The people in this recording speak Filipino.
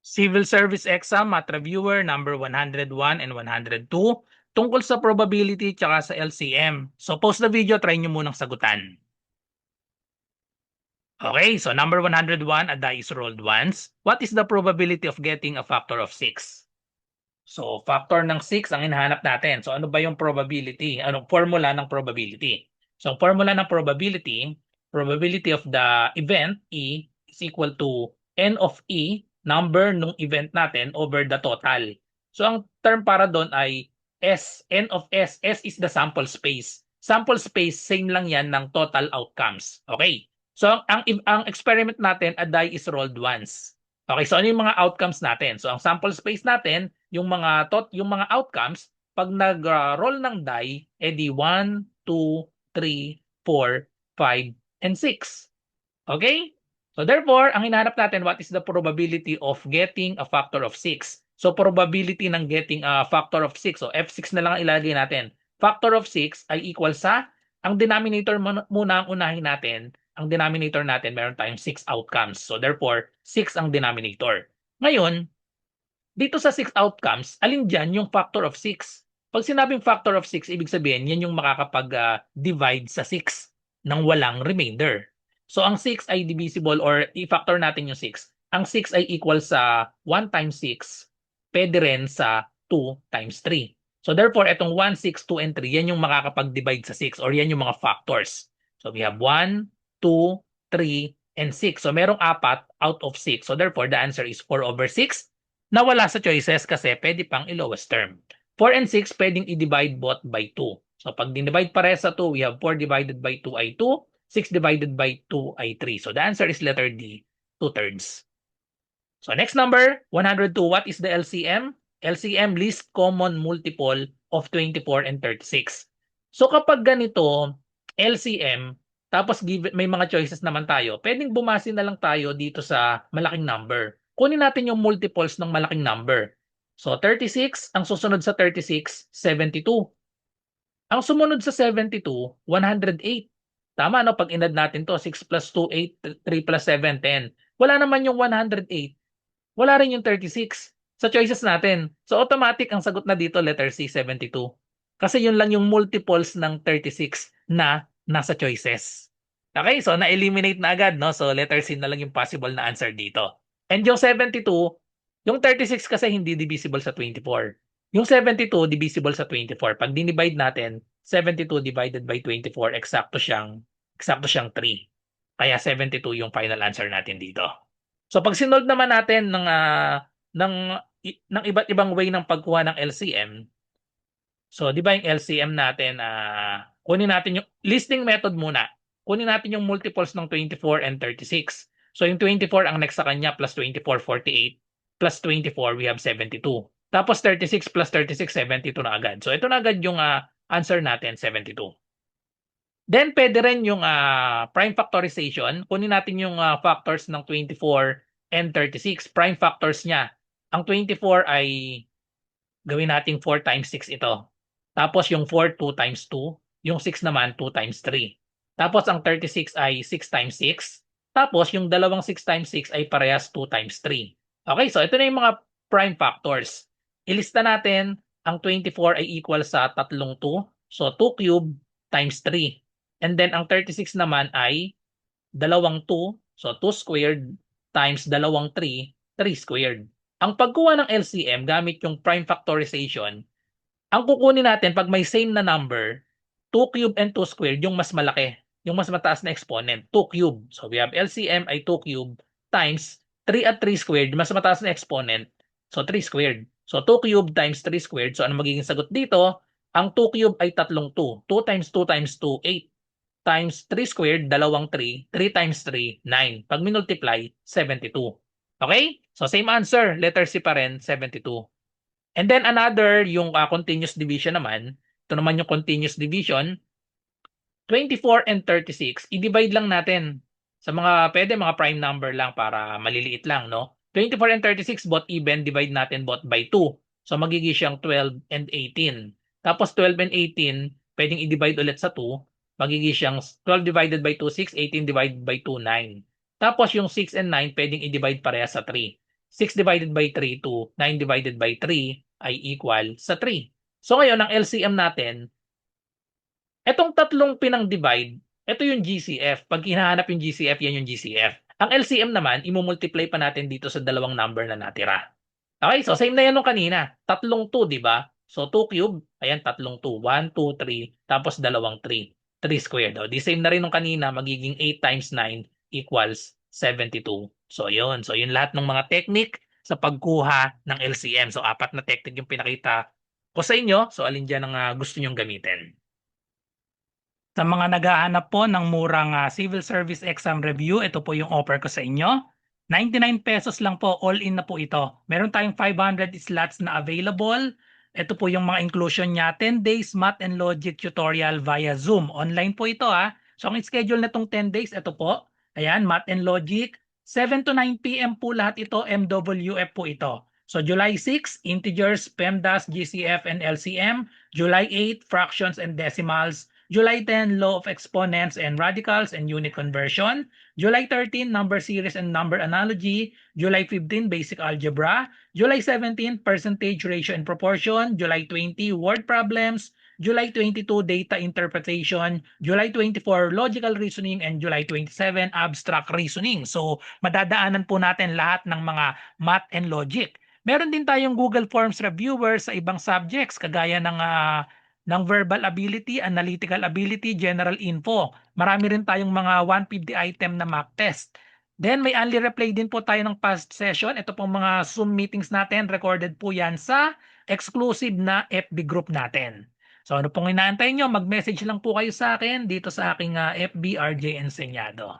Civil Service Exam, Math Reviewer, number 101 and 102, tungkol sa probability tsaka sa LCM. So, pause the video, try nyo munang sagutan. Okay, so number 101, a die is rolled once. What is the probability of getting a factor of 6? So, factor ng 6 ang hinahanap natin. So, ano ba yung probability? Anong formula ng probability? So, ang formula ng probability of the event, E, is equal to N of E, number ng event natin, over the total. So, ang term para doon ay S, N of S. S is the sample space. Sample space, same lang yan ng total outcomes. Okay? So, ang experiment natin, a die is rolled once. Okay, so ano yung mga outcomes natin? So, ang sample space natin, yung mga outcomes, pag nag-roll ng die, edi 1, 2, 3, 4, 5, and 6. Okay? So therefore, ang hinahanap natin, what is the probability of getting a factor of 6? So probability ng getting a factor of 6, so F6 na lang ang ilagay natin. Factor of 6 ay equal sa, ang denominator muna ang unahin natin. Ang denominator natin, meron tayong 6 outcomes. So therefore, 6 ang denominator. Ngayon, dito sa 6 outcomes, alin dyan yung factor of 6? Pag sinabing factor of 6, ibig sabihin, yan yung makakapag-divide sa 6 ng walang remainder. So, ang 6 ay divisible or i-factor natin yung 6. Ang 6 ay equal sa 1 times 6, pwede rin sa 2 times 3. So, therefore, itong 1, 6, 2, and 3, yan yung makakapag-divide sa 6 or yan yung mga factors. So, we have 1, 2, 3, and 6. So, merong 4 out of 6. So, therefore, the answer is 4 over 6 na wala sa choices kasi pwede pang i-lowest term. 4 and 6 pwedeng i-divide both by 2. So pag din-divide pare sa 2, we have 4 divided by 2 ay 2, 6 divided by 2 ay 3. So the answer is letter D, 2/3. So next number, 102, what is the LCM? LCM, least common multiple of 24 and 36. So kapag ganito, LCM, tapos may mga choices naman tayo, pwedeng bumase na lang tayo dito sa malaking number. Kunin natin yung multiples ng malaking number. So 36, ang susunod sa 36, 72. Ang sumunod sa 72, 108. Tama, no? Pag inad natin to, 6 plus 2, 8, 3 plus 7, 10. Wala naman yung 108. Wala rin yung 36 sa choices natin. So automatic ang sagot na dito, letter C, 72. Kasi yun lang yung multiples ng 36 na nasa choices. Okay, so na-eliminate na agad, no? So letter C na lang yung possible na answer dito. And yung 72, yung 36 kasi hindi divisible sa 24. Yung 72 divisible sa 24. Pag dinivide natin, 72 divided by 24, eksakto siyang 3. Kaya 72 yung final answer natin dito. So pag sinold naman natin ng ng iba't ibang way ng pagkuha ng LCM, so di ba yung LCM natin, kunin natin yung listing method muna. Kunin natin yung multiples ng 24 and 36. So yung 24 ang next sa kanya plus 24, 48. Plus 24, we have 72. Tapos 36 plus 36, 72 na agad. So ito na agad yung answer natin, 72. Then pwede rin yung prime factorization. Kunin natin yung factors ng 24 and 36. Prime factors niya. Ang 24 ay gawin nating 4 times 6 ito. Tapos yung 4, 2 times 2. Yung 6 naman, 2 times 3. Tapos ang 36 ay 6 times 6. Tapos yung dalawang 6 times 6 ay parehas 2 times 3. Okay, so ito na yung mga prime factors. Ilista natin, ang 24 ay equal sa tatlong 2. So 2 cubed times 3. And then ang 36 naman ay dalawang 2. So 2 squared times dalawang 3, 3 squared. Ang pagkuha ng LCM gamit yung prime factorization, ang kukunin natin pag may same na number, 2 cubed and 2 squared, yung mas malaki, yung mas mataas na exponent, 2 cubed. So we have LCM ay 2 cubed times 3 at 3 squared, mas mataas na exponent, so 3 squared. So 2 cubed times 3 squared, so ano magiging sagot dito? Ang 2 cubed ay tatlong 2. 2 times 2 times 2, 8. Times 3 squared, dalawang 3. 3 times 3, 9. Pag minultiply, 72. Okay? So same answer, letter C pa rin, 72. And then another, yung continuous division naman, ito naman yung continuous division, 24 and 36, i-divide lang natin sa mga prime number lang para maliliit lang, no? 24 and 36, both even, divide natin both by 2. So magiging siyang 12 and 18. Tapos 12 and 18, pwedeng i-divide ulit sa 2. Magiging siyang 12 divided by 2, 6, 18 divided by 2, 9. Tapos yung 6 and 9, pwedeng i-divide pareha sa 3. 6 divided by 3 to 9 divided by 3 ay equal sa 3. So ngayon, ang LCM natin, etong tatlong pinang-divide, ito yung GCF. Pag hinahanap yung GCF, yan yung GCF. Ang LCM naman, imumultiply pa natin dito sa dalawang number na natira. Okay, so same na yan nung kanina. Tatlong 2, di ba? So 2 cube, ayan, tatlong 2. 1, 2, 3, tapos dalawang 3. 3 squared. O, di same na rin nung kanina, magiging 8 times 9 equals 72. So yun. So yun lahat ng mga technique sa pagkuha ng LCM. So apat na technique yung pinakita ko sa inyo. So alin dyan ang gusto nyong gamitin. Sa mga naghahanap po ng murang civil service exam review, ito po yung offer ko sa inyo. 99 pesos lang po, all in na po ito. Meron tayong 500 slots na available. Ito po yung mga inclusion niya, 10 days math and logic tutorial via Zoom. Online po ito ha. So ang schedule na itong 10 days, ito po. Ayan, math and logic. 7 to 9 p.m. po lahat ito, MWF po ito. So July 6, integers, PEMDAS, GCF, and LCM. July 8, fractions and decimals. July 10, law of exponents and radicals and unit conversion. July 13, number series and number analogy. July 15, basic algebra. July 17, percentage, ratio, and proportion. July 20, word problems. July 22, data interpretation. July 24, logical reasoning. And July 27, abstract reasoning. So, madadaanan po natin lahat ng mga math and logic. Meron din tayong Google Forms reviewer sa ibang subjects kagaya ng verbal ability, analytical ability, general info. Marami rin tayong mga 150 item na mock test. Then may only replay din po tayo ng past session. Ito pong mga Zoom meetings natin, recorded po yan sa exclusive na FB group natin. So ano pong inaantay nyo, mag-message lang po kayo sa akin dito sa aking FB RJ Enseñado.